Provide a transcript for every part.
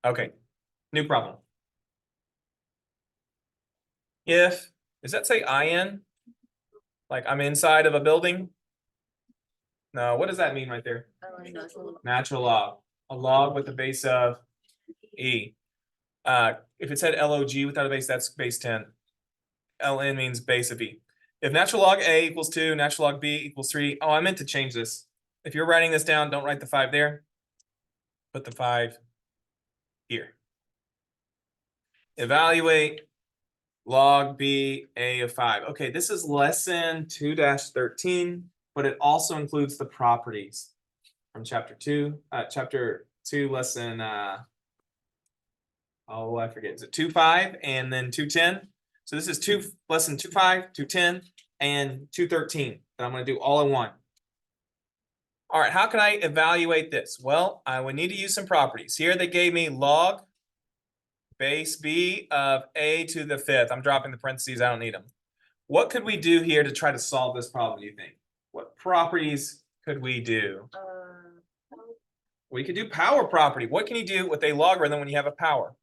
Okay, new problem. If, does that say IN? Like I'm inside of a building? No, what does that mean right there? Natural log. A log with a base of E. If it said log without a base, that's base 10. Ln means base of E. If natural log A equals 2, natural log B equals 3. Oh, I meant to change this. If you're writing this down, don't write the 5 there. Put the 5 here. Evaluate log B A of 5. Okay, this is lesson 2-13, but it also includes the properties from chapter 2. Chapter 2, lesson, I forget. Is it 2.5 and then 2.10? So this is lesson 2.5, 2.10, and 2.13 that I'm going to do all in one. All right, how can I evaluate this? Well, I would need to use some properties. Here they gave me log base B of A to the 5th. I'm dropping the parentheses. I don't need them. What could we do here to try to solve this problem, do you think? What properties could we do? We could do power property. What can you do with a logarithm when you have a power?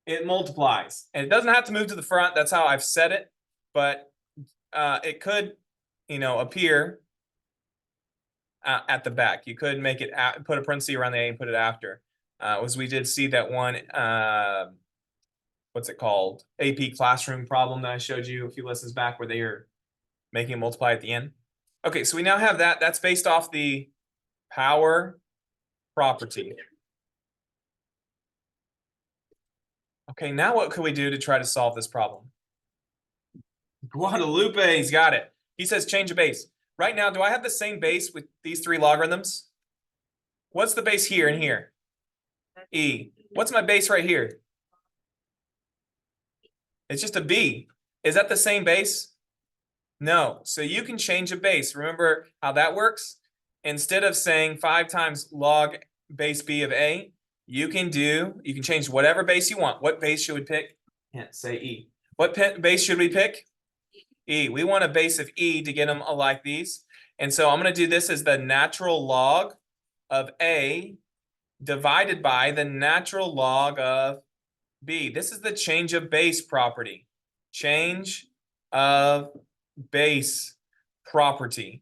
It multiplies. And it doesn't have to move to the front. That's how I've said it. But it could, appear at the back. You could make it, put a parenthesis around the A and put it after. As we did see that one, what's it called? AP classroom problem that I showed you a few lessons back where they are making it multiply at the end. Okay, so we now have that. That's based off the power property. Okay, now what could we do to try to solve this problem? Guadalupe's got it. He says change a base. Right now, do I have the same base with these 3 logarithms? What's the base here and here? E. What's my base right here? It's just a B. Is that the same base? No. So you can change a base. Remember how that works? Instead of saying 5 times log base B of A, you can change whatever base you want. What base should we pick? Can't say E. What base should we pick? E. We want a base of E to get them like these. And so I'm going to do this as the natural log of A divided by the natural log of B. This is the change of base property. Change of base property.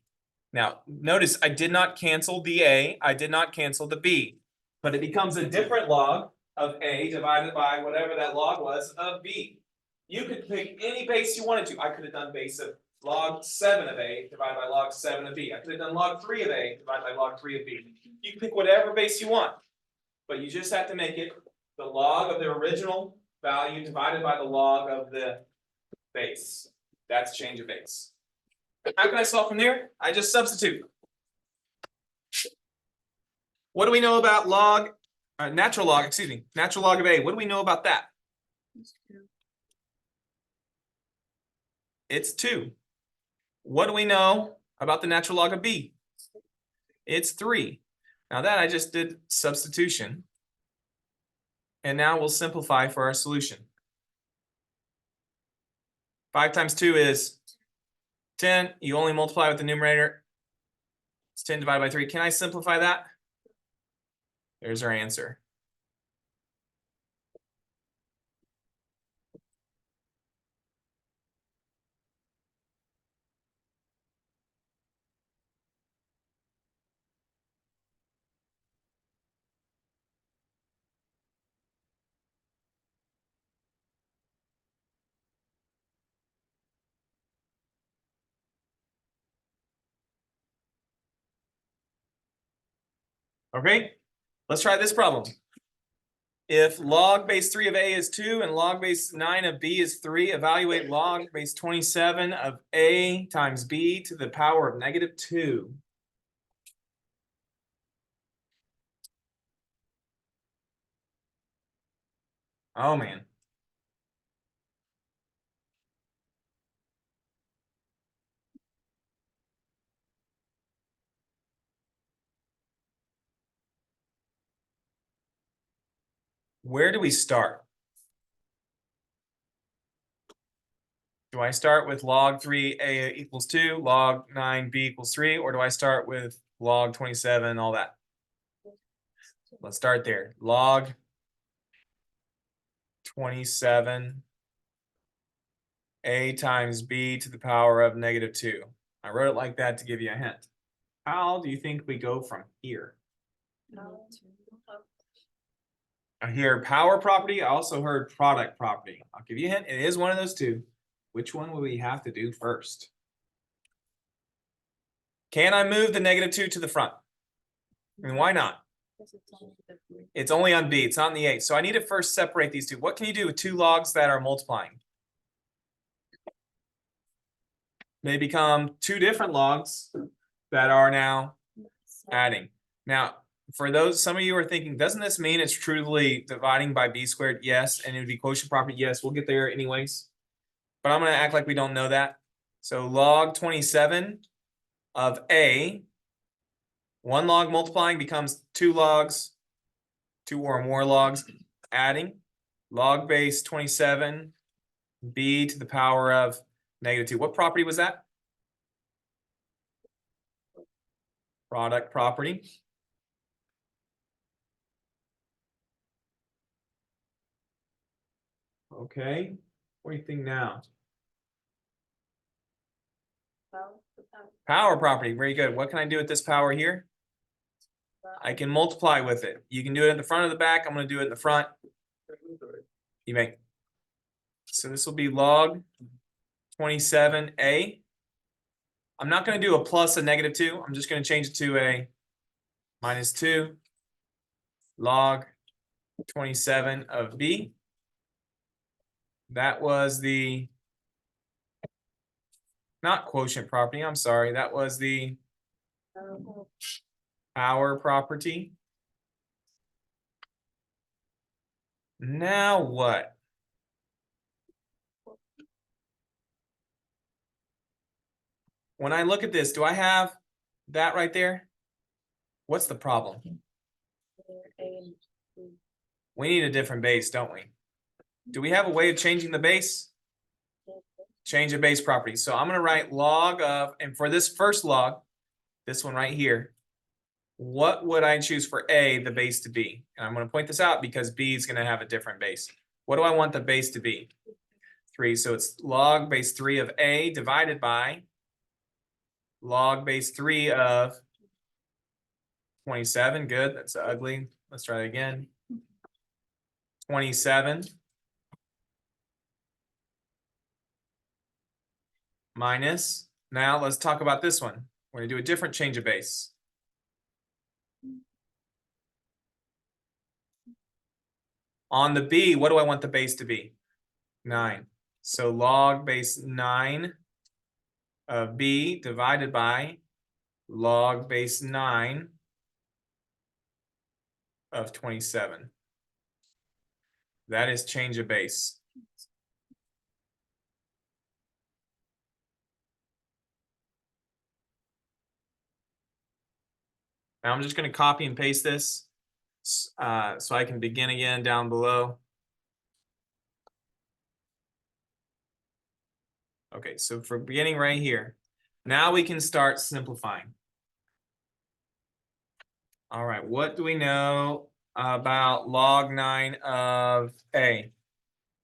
Now, notice I did not cancel the A. I did not cancel the B. But it becomes a different log of A divided by whatever that log was of B. You could pick any base you wanted to. I could have done base of log 7 of A divided by log 7 of B. I could have done log 3 of A divided by log 3 of B. You can pick whatever base you want. But you just have to make it the log of the original value divided by the log of the base. That's change of base. How can I solve from there? I just substitute. What do we know about natural log of A? What do we know about that? It's 2. What do we know about the natural log of B? It's 3. Now that I just did substitution. And now we'll simplify for our solution. 5 times 2 is 10. You only multiply with the numerator. It's 10 divided by 3. Can I simplify that? There's our answer. Okay, let's try this problem. If log base 3 of A is 2 and log base 9 of B is 3, evaluate log base 27 of A times B to the power of -2. Oh, man. Where do we start? Do I start with log 3A equals 2, log 9B equals 3, or do I start with log 27, all that? Let's start there. Log 27 a times b to the power of -2. I wrote it like that to give you a hint. How do you think we go from here? I hear power property. I also heard product property. I'll give you a hint. It is one of those two. Which one will we have to do first? Can I move the -2 to the front? I mean, why not? It's only on B. It's not on the A. So I need to first separate these two. What can you do with two logs that are multiplying? They become two different logs that are now adding. Now, for those, some of you are thinking, doesn't this mean it's truly dividing by b squared? Yes. And it would be quotient property? Yes. We'll get there anyways. But I'm going to act like we don't know that. So log 27 of A, one log multiplying becomes two logs, two or more logs adding. Log base 27 b to the power of -2. What property was that? Product property. Okay. What do you think now? Power property. Very good. What can I do with this power here? I can multiply with it. You can do it in the front or the back. I'm going to do it in the front. You may. So this will be log 27a. I'm not going to do a plus a -2. I'm just going to change it to a -2 log 27 of b. That was the not quotient property. I'm sorry. That was the power property. Now what? When I look at this, do I have that right there? What's the problem? We need a different base, don't we? Do we have a way of changing the base? Change a base property. So I'm going to write log of, and for this first log, this one right here, what would I choose for A, the base to be? And I'm going to point this out because B is going to have a different base. What do I want the base to be? 3. So it's log base 3 of A divided by log base 3 of 27. Good. That's ugly. Let's try that again. 27 minus. Now let's talk about this one. We're going to do a different change of base. On the B, what do I want the base to be? 9. So log base 9 of B divided by log base 9 of 27. That is change of base. Now I'm just going to copy and paste this so I can begin again down below. Okay, so for beginning right here, now we can start simplifying. All right, what do we know about log 9 of A?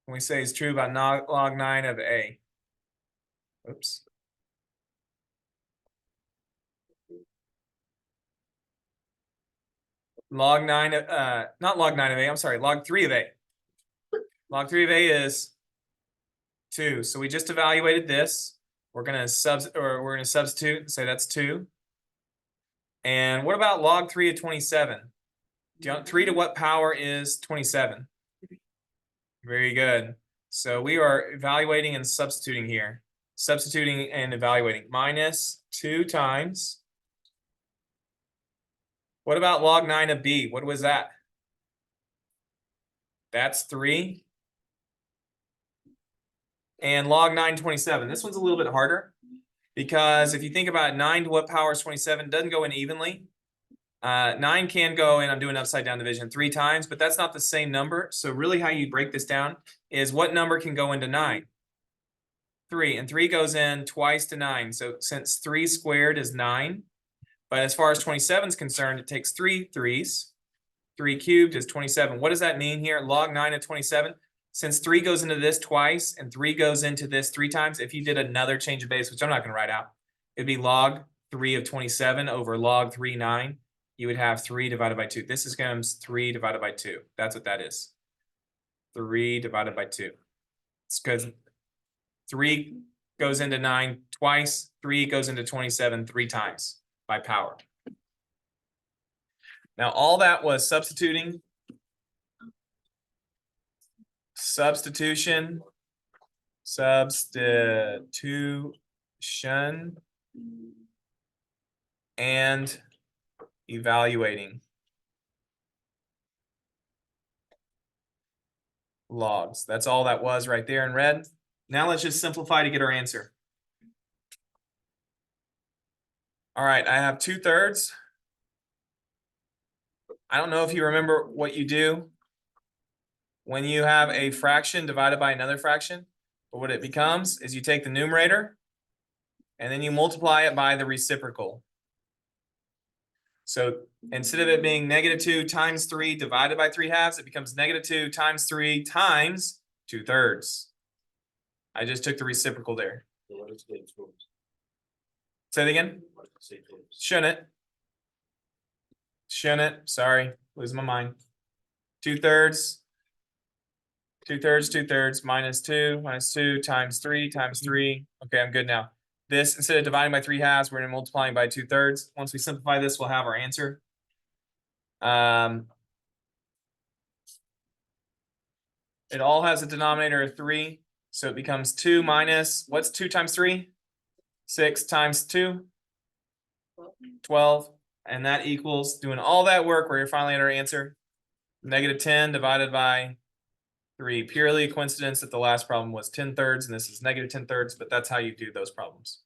When we say it's true about log 9 of A. Oops. Log 9 of, not log 9 of A, I'm sorry, log 3 of A. Log 3 of A is 2. So we just evaluated this. We're gonna substitute and say that's 2. And what about log 3 of 27? 3 to what power is 27? Very good. So we are evaluating and substituting here. Substituting and evaluating. Minus 2 times. What about log 9 of B? What was that? That's 3. And log 927. This one's a little bit harder because if you think about it, 9 to what power is 27? Doesn't go in evenly. 9 can go in, I'm doing upside down division 3 times, but that's not the same number. So really how you break this down is what number can go into 9? 3, and 3 goes in twice to 9. So since 3 squared is 9, but as far as 27 is concerned, it takes 3 3s. 3 cubed is 27. What does that mean here? Log 9 of 27. Since 3 goes into this twice and 3 goes into this 3 times, if you did another change of base, which I'm not going to write out, it'd be log 3 of 27 over log 3, 9. You would have 3 divided by 2. This is going to 3 divided by 2. That's what that is. 3 divided by 2. It's because 3 goes into 9 twice. 3 goes into 27 3 times by power. Now, all that was substitution, and evaluating logs. That's all that was right there in red. Now let's just simplify to get our answer. All right, I have 2/3. I don't know if you remember what you do when you have a fraction divided by another fraction, but what it becomes is you take the numerator and then you multiply it by the reciprocal. So instead of it being -2 times 3 divided by 3/2, it becomes -2 times 3 times 2/3. I just took the reciprocal there. Say it again. Shouldn't. Sorry, losing my mind. 2/3. 2/3 minus 2 times 3 times 3. Okay, I'm good now. This, instead of dividing by 3/2, we're going to multiplying by 2/3. Once we simplify this, we'll have our answer. It all has a denominator of 3, so it becomes 2 minus, what's 2 times 3? 6 times 2? 12. And that equals, doing all that work, we're finally at our answer. -10 divided by 3. Purely a coincidence that the last problem was 10/3 and this is -10/3, but that's how you do those problems.